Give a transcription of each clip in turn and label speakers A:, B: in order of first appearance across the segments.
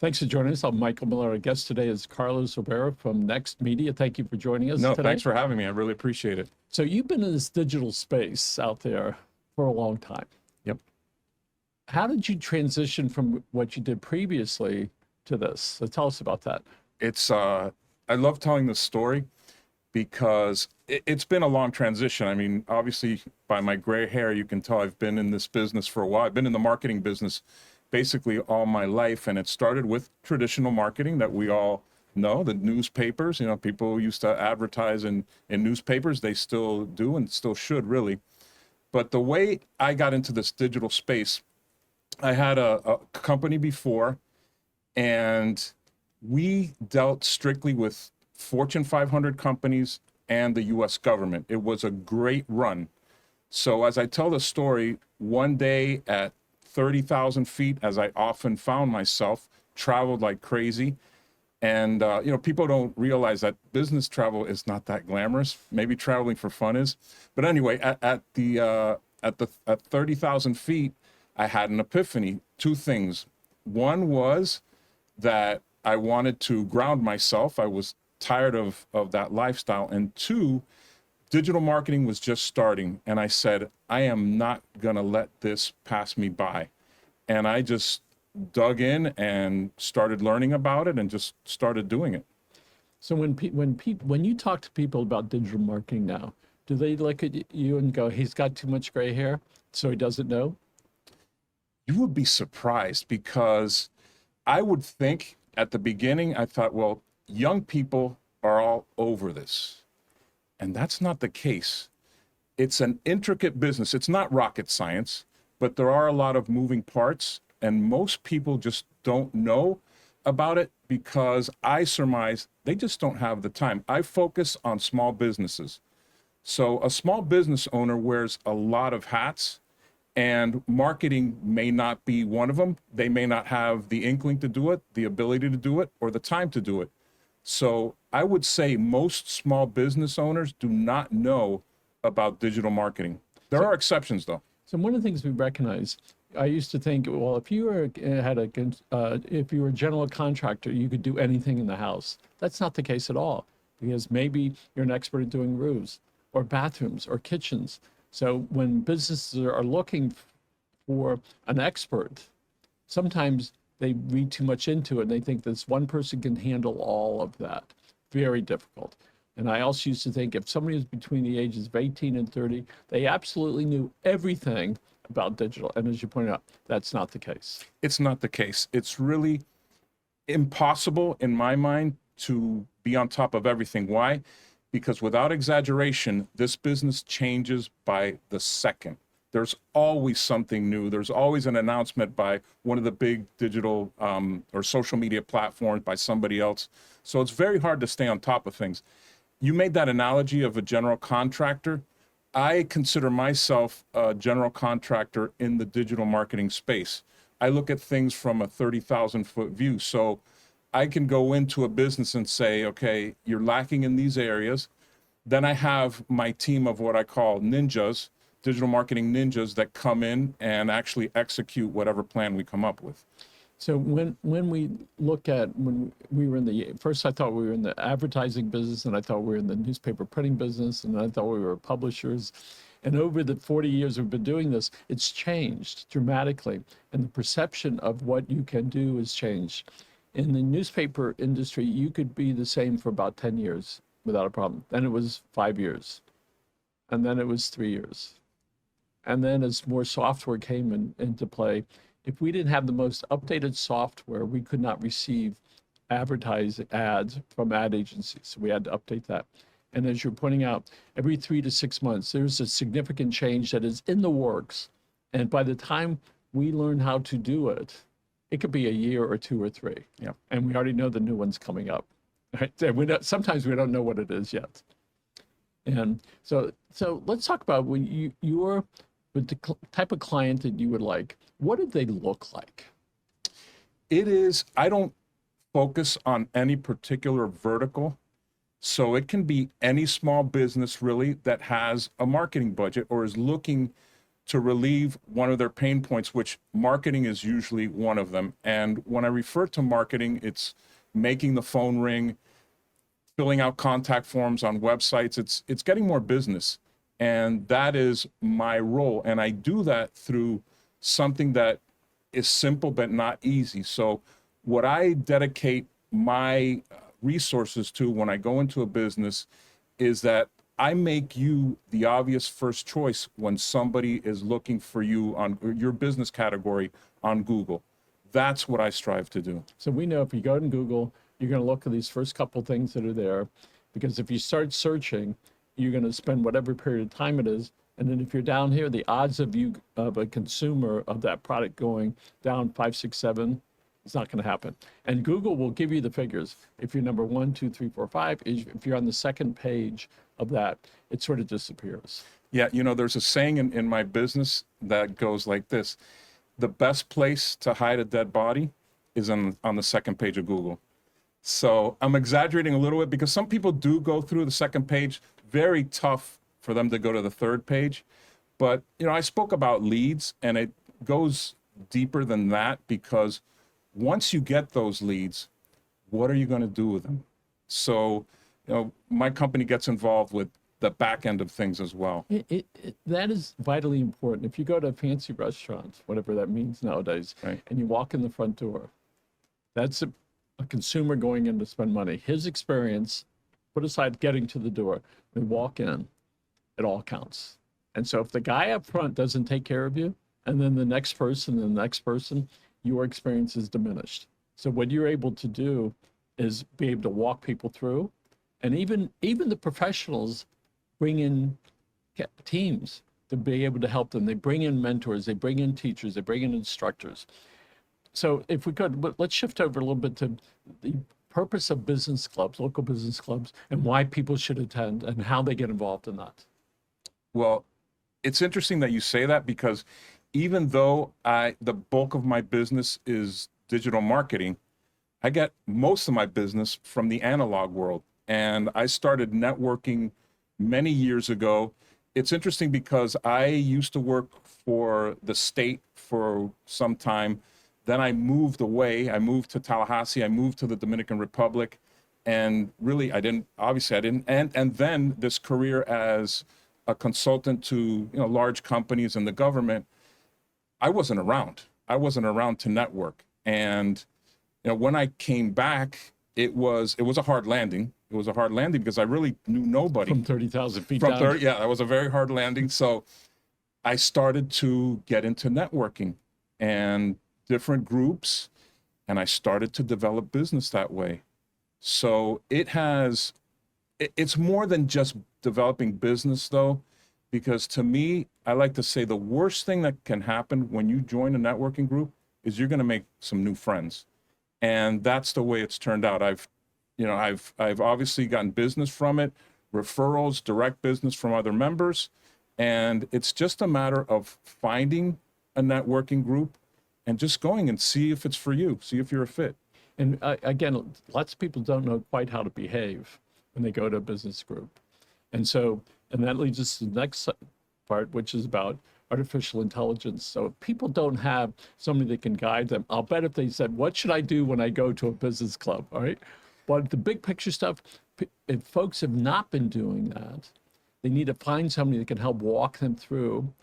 A: Thanks for joining us. I'm Michael Miller. Our guest today is Carlos Ribero from nextMedia. Thank you for joining us
B: No,
A: today.
B: thanks for having me. I really appreciate it.
A: So you've been in this digital space out there for a long time.
B: Yep.
A: How did you transition from what you did previously to this? So tell us about that.
B: I love telling this story because it's been a long transition. I mean, obviously, by my gray hair, you can tell I've been in this business for a while. I've been in the marketing business basically all my life, and it started with traditional marketing that we all know, the newspapers. You know, people used to advertise in newspapers. They still do and still should, really. But the way I got into this digital space, I had a company before, and we dealt strictly with Fortune 500 companies and the US government. It was a great run. So as I tell the story, one day at 30,000 feet, as I often found myself, traveled like crazy. And, people don't realize that business travel is not that glamorous. Maybe traveling for fun is. But anyway, at 30,000 feet, I had an epiphany. Two things. One was that I wanted to ground myself. I was tired of that lifestyle. And two, digital marketing was just starting. And I said, I am not going to let this pass me by. And I just dug in and started learning about it and just started doing it.
A: So when you talk to people about digital marketing now, do they look at you and go, he's got too much gray hair, so he doesn't know?
B: You would be surprised because I would think at the beginning, I thought, well, young people are all over this. And that's not the case. It's an intricate business. It's not rocket science, but there are a lot of moving parts, and most people just don't know about it because I surmise they just don't have the time. I focus on small businesses. So a small business owner wears a lot of hats, and marketing may not be one of them. They may not have the inkling to do it, the ability to do it, or the time to do it. So I would say most small business owners do not know about digital marketing. There are exceptions, though.
A: So one of the things we recognize, I used to think, well, if you were if you were a general contractor, you could do anything in the house. That's not the case at all, because maybe you're an expert at doing roofs or bathrooms or kitchens. So when businesses are looking for an expert, sometimes they read too much into it and they think this one person can handle all of that. Very difficult. And I also used to think if somebody was between the ages of 18 and 30, they absolutely knew everything about digital. And as you pointed out, that's not the case.
B: It's not the case. It's really impossible in my mind to be on top of everything. Why? Because without exaggeration, this business changes by the second. There's always something new. There's always an announcement by one of the big digital or social media platforms, by somebody else. So it's very hard to stay on top of things. You made that analogy of a general contractor. I consider myself a general contractor in the digital marketing space. I look at things from a 30,000-foot view. So I can go into a business and say, okay, you're lacking in these areas. Then I have my team of what I call ninjas, digital marketing ninjas, that come in and actually execute whatever plan we come up with.
A: So when we look at when we were in the first, I thought we were in the advertising business, and I thought we were in the newspaper printing business, and I thought we were publishers. And over the 40 years we've been doing this, it's changed dramatically, and the perception of what you can do has changed. In the newspaper industry, you could be the same for about 10 years without a problem. Then it was 5 years, and then it was 3 years. And then as more software came into play, if we didn't have the most updated software, we could not receive advertising ads from ad agencies. So we had to update that. And as you're pointing out, every 3 to 6 months, there's a significant change that is in the works. And by the time we learn how to do it, it could be a year or 2 or 3.
B: Yeah.
A: And we already know the new one's coming up. Right? And sometimes we don't know what it is yet. And so let's talk about when you're with the type of client that you would like. What did they look like?
B: I don't focus on any particular vertical. So it can be any small business really that has a marketing budget or is looking to relieve one of their pain points, which marketing is usually one of them. And when I refer to marketing, it's making the phone ring, filling out contact forms on websites. It's getting more business. And that is my role. And I do that through something that is simple but not easy. So what I dedicate my resources to when I go into a business is that I make you the obvious first choice when somebody is looking for you on your business category on Google. That's what I strive to do.
A: So we know if you go to Google, you're going to look at these first couple things that are there, because if you start searching, you're going to spend whatever period of time it is. And then if you're down here, the odds of you, of a consumer of that product going down 5, 6, 7, it's not going to happen. And Google will give you the figures. If you're number 1, 2, 3, 4, 5, if you're on the second page of that, it sort of disappears.
B: Yeah, you know, there's a saying in my business that goes like this: the best place to hide a dead body is on the second page of Google. So I'm exaggerating a little bit because some people do go through the second page. Very tough for them to go to the third page. But, you know, I spoke about leads, and it goes deeper than that, because once you get those leads, what are you going to do with them? So, you know, my company gets involved with the back end of things as well.
A: That is vitally important. If you go to a fancy restaurant, whatever that means nowadays,
B: Right.
A: and you walk in the front door, that's a consumer going in to spend money. His experience, put aside getting to the door, we walk in, it all counts. And so if the guy up front doesn't take care of you, and then the next person and the next person, your experience is diminished. So what you're able to do is be able to walk people through, and even the professionals bring in teams to be able to help them. They bring in mentors, they bring in teachers, they bring in instructors. So if we could, let's shift over a little bit to the purpose of business clubs, local business clubs, and why people should attend and how they get involved in that.
B: Well, it's interesting that you say that, because even though the bulk of my business is digital marketing, I get most of my business from the analog world. And I started networking many years ago. It's interesting because I used to work for the state for some time. Then I moved away. I moved to Tallahassee. I moved to the Dominican Republic. And really, I didn't. And then this career as a consultant to, you know, large companies and the government, I wasn't around. I wasn't around to network. And, you know, when I came back, it was a hard landing. It was a hard landing because I really knew nobody.
A: From 30,000 feet
B: From
A: down.
B: 30, yeah, that was a very hard landing. So I started to get into networking and different groups, and I started to develop business that way. So it's more than just developing business, though, because to me, I like to say the worst thing that can happen when you join a networking group is you're going to make some new friends. And that's the way it's turned out. I've obviously gotten business from it, referrals, direct business from other members. And it's just a matter of finding a networking group and just going and see if it's for you, see if you're a fit.
A: And again, lots of people don't know quite how to behave when they go to a business group. And that leads us to the next part, which is about artificial intelligence. So if people don't have somebody that can guide them, I'll bet if they said, what should I do when I go to a business club, all right? But the big picture stuff, if folks have not been doing that, they need to find somebody that can help walk them through.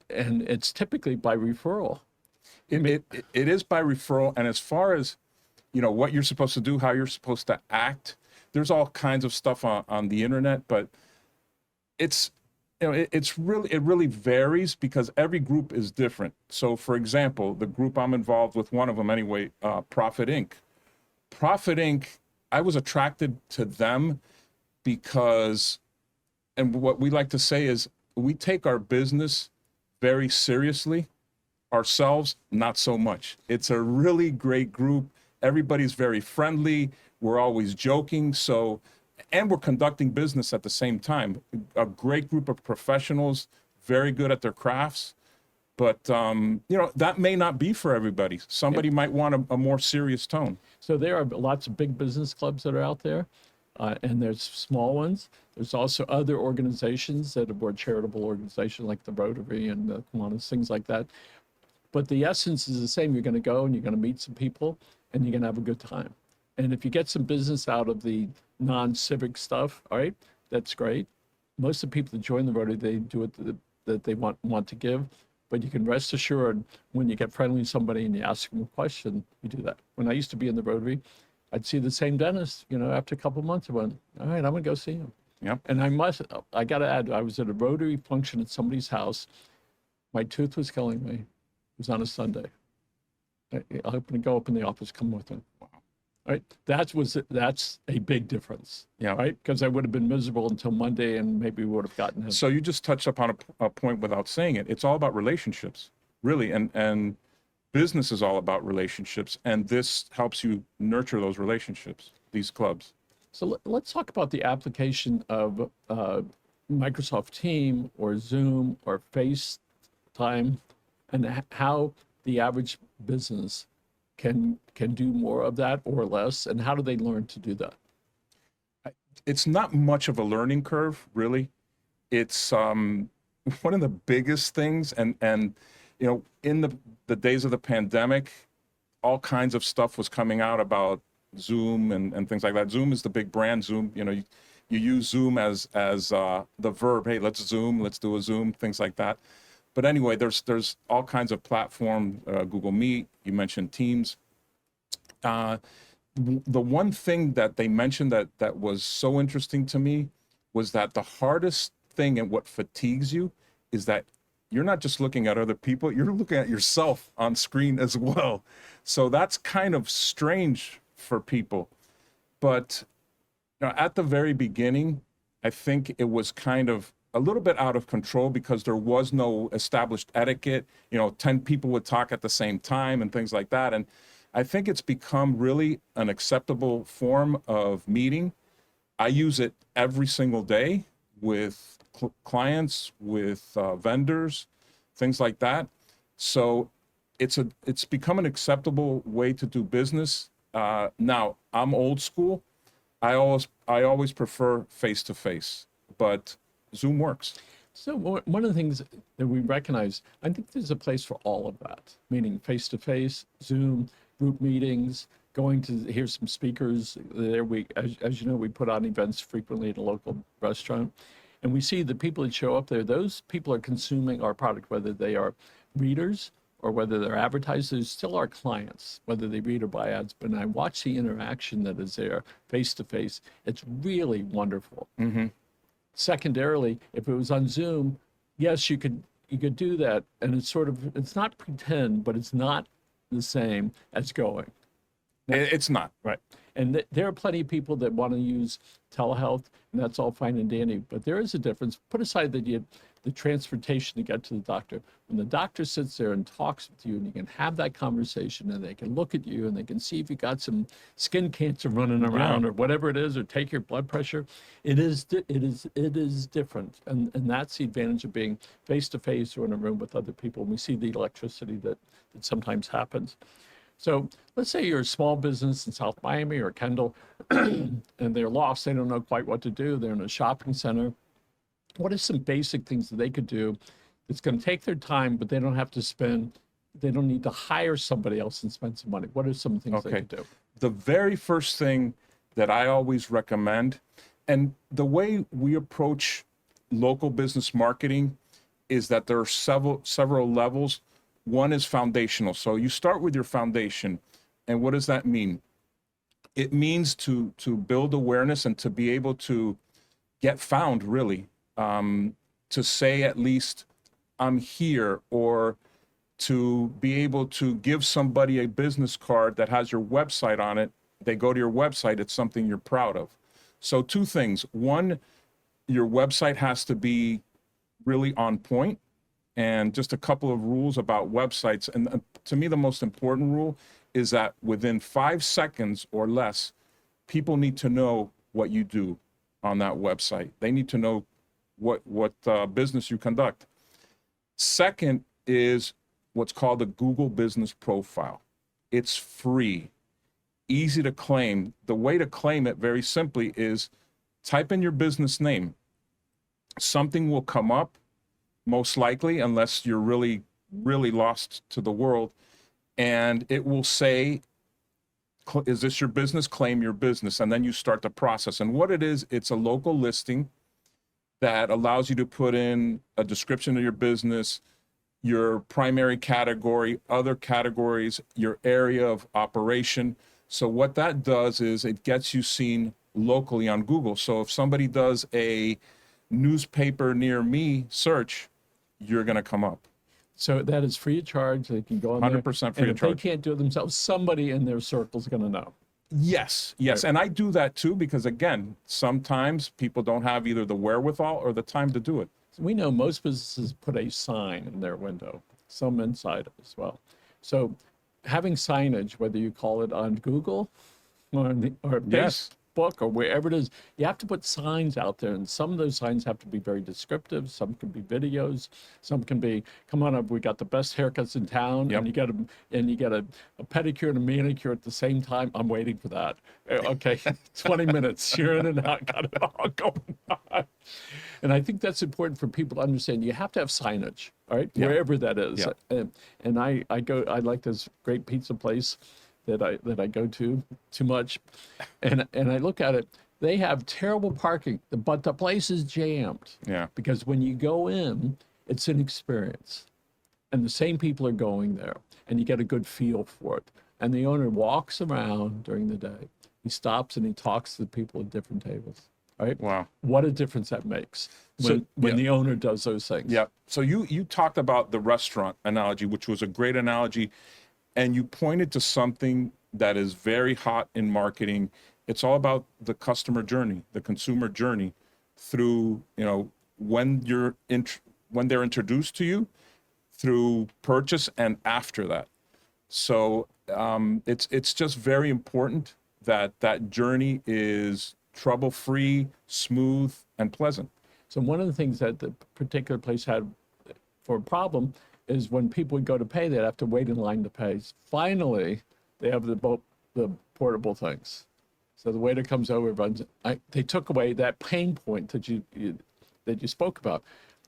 A: And it's typically by referral.
B: It is by referral. And as far as, you know, what you're supposed to do, how you're supposed to act, there's all kinds of stuff on the internet, but it really varies because every group is different. So for example, the group I'm involved with, one of them anyway, Profit Inc. Profit Inc., I was attracted to them because, and what we like to say is, we take our business very seriously, ourselves, not so much. It's a really great group. Everybody's very friendly. We're always joking. So, and we're conducting business at the same time. A great group of professionals, very good at their crafts. But, you know, that may not be for everybody. Somebody might want a more serious tone.
A: So there are lots of big business clubs that are out there. And there's small ones. There's also other organizations that are more charitable organizations like the Rotary and the Kiwanis, things like that. But the essence is the same. You're going to go and you're going to meet some people and you're going to have a good time. And if you get some business out of the non-civic stuff, all right, that's great. Most of the people that join the Rotary, they do it that they want to give. But you can rest assured when you get friendly with somebody and you ask them a question, you do that. When I used to be in the Rotary, I'd see the same dentist, after a couple of months, I went, all right, I'm going to go see him.
B: Yep.
A: And I got to add, I was at a Rotary function at somebody's house. My tooth was killing me. It was on a Sunday. I happened to go up in the office, come with him. Wow. Right. That's a big difference.
B: Yeah.
A: Right. Because I would have been miserable until Monday and maybe we would have gotten him.
B: So you just touched upon a point without saying it. It's all about relationships, really. And business is all about relationships. And this helps you nurture those relationships, these clubs.
A: So let's talk about the application of Microsoft Team or Zoom or FaceTime and how the average business can do more of that or less, and how do they learn to do that?
B: It's not much of a learning curve, really. It's one of the biggest things, and in the days of the pandemic, all kinds of stuff was coming out about Zoom and things like that. Zoom is the big brand. Zoom, you use Zoom as the verb. Hey, let's Zoom, let's do a Zoom, things like that. But anyway, there's all kinds of platforms, Google Meet, you mentioned Teams. The one thing that they mentioned that was so interesting to me was that the hardest thing and what fatigues you is that you're not just looking at other people, you're looking at yourself on screen as well. So that's kind of strange for people. But at the very beginning, I think it was kind of a little bit out of control because there was no established etiquette. 10 people would talk at the same time and things like that. And I think it's become really an acceptable form of meeting. I use it every single day with clients, with vendors, things like that. So it's become an acceptable way to do business. Now, I'm old school. I always prefer face-to-face, but Zoom works.
A: So one of the things that we recognize, I think there's a place for all of that, meaning face-to-face, Zoom, group meetings, going to hear some speakers. There as you know, we put on events frequently at a local restaurant. And we see the people that show up there, those people are consuming our product, whether they are readers or whether they're advertisers, still our clients, whether they read or buy ads. But I watch the interaction that is there face-to-face. It's really wonderful. Mm-hmm. Secondarily, if it was on Zoom, yes, you could do that, and it's not pretend, but it's not the same as going.
B: It's not.
A: Right. And there are plenty of people that want to use telehealth, and that's all fine and dandy, but there is a difference. Put aside the transportation to get to the doctor. When the doctor sits there and talks with you, and you can have that conversation, and they can look at you, and they can see if you got some skin cancer running around or whatever it is, or take your blood pressure. It is different, and that's the advantage of being face-to-face or in a room with other people. And we see the electricity that sometimes happens. So let's say you're a small business in South Miami or Kendall, and they're lost. They don't know quite what to do. They're in a shopping center. What are some basic things that they could do that's going to take their time, but they don't need to hire somebody else and spend some money? What are some things they could do?
B: The very first thing that I always recommend, and the way we approach local business marketing is that there are several levels. One is foundational. So you start with your foundation. And what does that mean? It means to build awareness and to be able to get found, really. To say at least, I'm here, or to be able to give somebody a business card that has your website on it. They go to your website, it's something you're proud of. So two things. One, your website has to be really on point. And just a couple of rules about websites. And to me, the most important rule is that within 5 seconds or less, people need to know what you do on that website. They need to know what business you conduct. Second is what's called a Google Business Profile. It's free. easy to claim. The way to claim it very simply is type in your business name. Something will come up, most likely, unless you're really, really lost to the world. And it will say, is this your business? Claim your business. And then you start the process. And what it is, it's a local listing that allows you to put in a description of your business, your primary category, other categories, your area of operation. So what that does is it gets you seen locally on Google. So if somebody does a newspaper near me search, you're going to come up.
A: So that is free of charge. They can go on there.
B: 100% free
A: And
B: of
A: if they
B: charge.
A: can't do it themselves, somebody in their circle is going to know.
B: Yes.
A: Right.
B: And I do that too, because again, sometimes people don't have either the wherewithal or the time to do it.
A: We know most businesses put a sign in their window, some inside as well. So having signage, whether you call it on Google or
B: Yes.
A: Facebook or wherever it is, you have to put signs out there. And some of those signs have to be very descriptive. Some can be videos. Some can be, come on up, we got the best haircuts in town.
B: Yep.
A: And you get a pedicure and a manicure at the same time. I'm waiting for that. Okay, 20 minutes, you're in and out, got it all going on. And I think that's important for people to understand. You have to have signage, all right,
B: Yep.
A: wherever that is.
B: Yep.
A: And I like this great pizza place that I go to too much, and I look at it. They have terrible parking, but the place is jammed.
B: Yeah.
A: Because when you go in, it's an experience, and the same people are going there, and you get a good feel for it. And the owner walks around during the day. He stops and he talks to the people at different tables. Right?
B: Wow.
A: What a difference that makes when
B: yeah.
A: the owner does those things.
B: Yeah. So you talked about the restaurant analogy, which was a great analogy, and you pointed to something that is very hot in marketing. It's all about the customer journey, the consumer journey, through when they're introduced to you, through purchase, and after that. So it's just very important that that journey is trouble-free, smooth, and pleasant.
A: So one of the things that the particular place had for a problem is when people would go to pay, they'd have to wait in line to pay. Finally, they have the portable things. So the waiter comes over, they took away that pain point that you spoke about.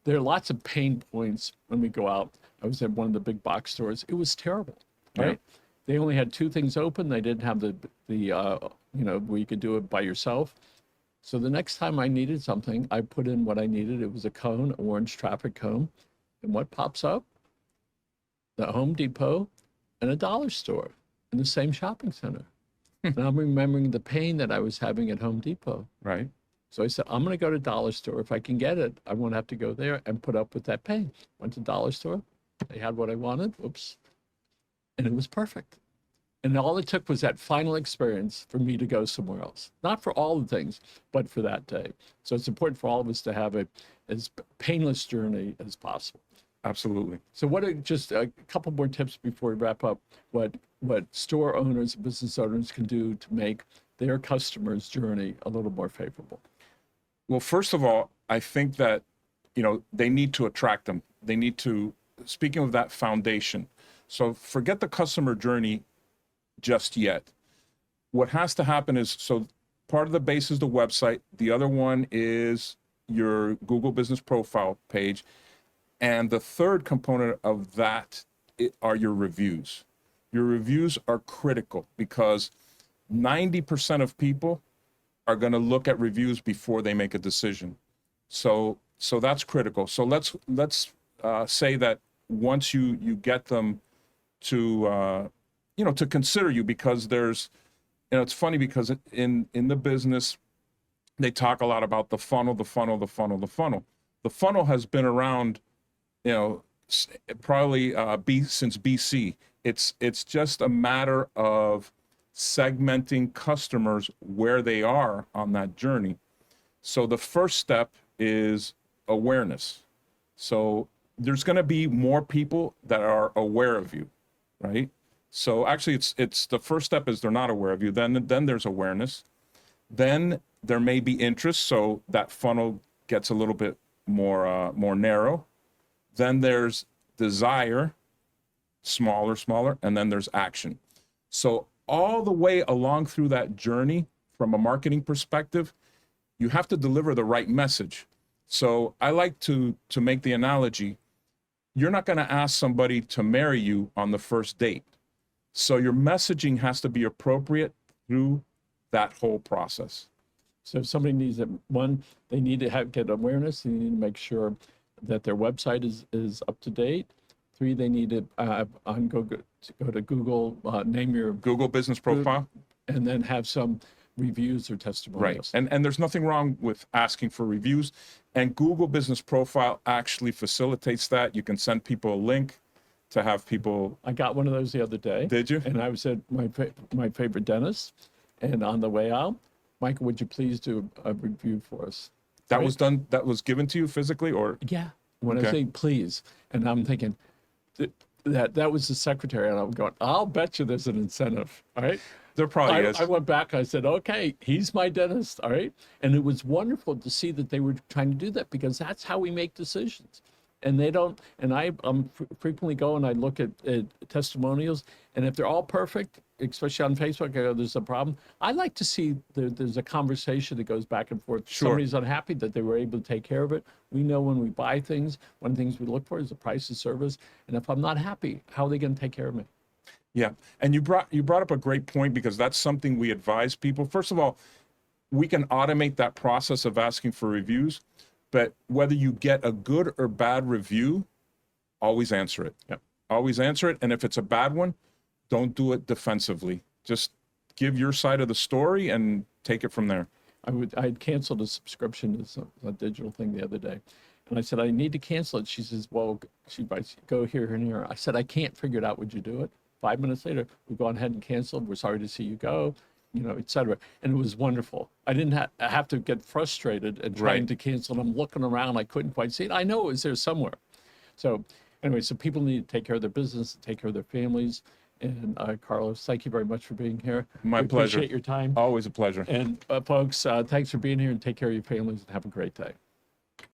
A: There are lots of pain points when we go out. I was at one of the big box stores. It was terrible, right?
B: Yeah.
A: They only had 2 things open. They didn't have the where you could do it by yourself. So the next time I needed something, I put in what I needed. It was a cone, orange traffic cone. And what pops up? The Home Depot and a dollar store in the same shopping center. And I'm remembering the pain that I was having at Home Depot.
B: Right.
A: So I said, I'm going to go to dollar store. If I can get it, I won't have to go there and put up with that pain. Went to dollar store. They had what I wanted. Oops. And it was perfect. And all it took was that final experience for me to go somewhere else. Not for all the things, but for that day. So it's important for all of us to have as painless journey as possible.
B: Absolutely.
A: So what are just a couple more tips before we wrap up, what store owners, business owners can do to make their customers' journey a little more favorable?
B: Well, first of all, I think that, they need to attract them. They need to, speaking of that foundation, so forget the customer journey just yet. What has to happen is, so part of the base is the website. The other one is your Google Business Profile page. And the third component of that are your reviews. Your reviews are critical because 90% of people are going to look at reviews before they make a decision. So that's critical. So let's say that once you get them to to consider you, because there's it's funny because in the business they talk a lot about the funnel. The funnel has been around probably since BC. It's just a matter of segmenting customers where they are on that journey. So the first step is awareness. So there's going to be more people that are aware of you, right? So actually it's the first step is they're not aware of you. Then there's awareness. Then there may be interest. So that funnel gets a little bit more narrow. Then there's desire, smaller, and then there's action. So all the way along through that journey, from a marketing perspective, you have to deliver the right message. So I like to make the analogy, you're not going to ask somebody to marry you on the first date. So your messaging has to be appropriate through that whole process.
A: So if somebody needs it, one, they need to get awareness. They need to make sure that their website is up to date. Three, they need to go to Google, name your
B: Google business profile.
A: and then have some reviews or testimonials.
B: Right. And there's nothing wrong with asking for reviews. And Google business profile actually facilitates that. You can send people a link to have people.
A: I got one of those the other day.
B: Did you?
A: And I was at my favorite dentist. And on the way out, Michael, would you please do a review for us?
B: That
A: Right?
B: was done, that was given to you physically, or?
A: Yeah. When I
B: Okay.
A: say please, and I'm thinking that was the secretary, and I'm going, I'll bet you there's an incentive. All right.
B: There probably is.
A: I went back. I said, okay, he's my dentist. All right. And it was wonderful to see that they were trying to do that, because that's how we make decisions. And they don't, and I'm frequently go and I look at testimonials, and if they're all perfect, especially on Facebook, I go, there's a problem. I like to see there's a conversation that goes back and forth.
B: Sure.
A: Somebody's unhappy that they were able to take care of it. We know when we buy things, one of the things we look for is the price of service. And if I'm not happy, how are they going to take care of me?
B: Yeah. And you brought up a great point, because that's something we advise people. First of all, we can automate that process of asking for reviews, but whether you get a good or bad review, always answer it.
A: Yep.
B: Always answer it. And if it's a bad one, don't do it defensively. Just give your side of the story and take it from there.
A: I'd canceled a subscription to a digital thing the other day. And I said, I need to cancel it. She says, well, she writes, go here and here. I said, I can't figure it out. Would you do it? 5 minutes later, we've gone ahead and canceled. We're sorry to see you go, et cetera. And it was wonderful. I didn't have to get frustrated and trying
B: Right.
A: to cancel. And I'm looking around. I couldn't quite see it. I know it was there somewhere. So anyway, so people need to take care of their business, take care of their families. And Carlos, thank you very much for being here.
B: My
A: We
B: pleasure.
A: Appreciate your time.
B: Always a pleasure.
A: And folks, thanks for being here, and take care of your families and have a great day.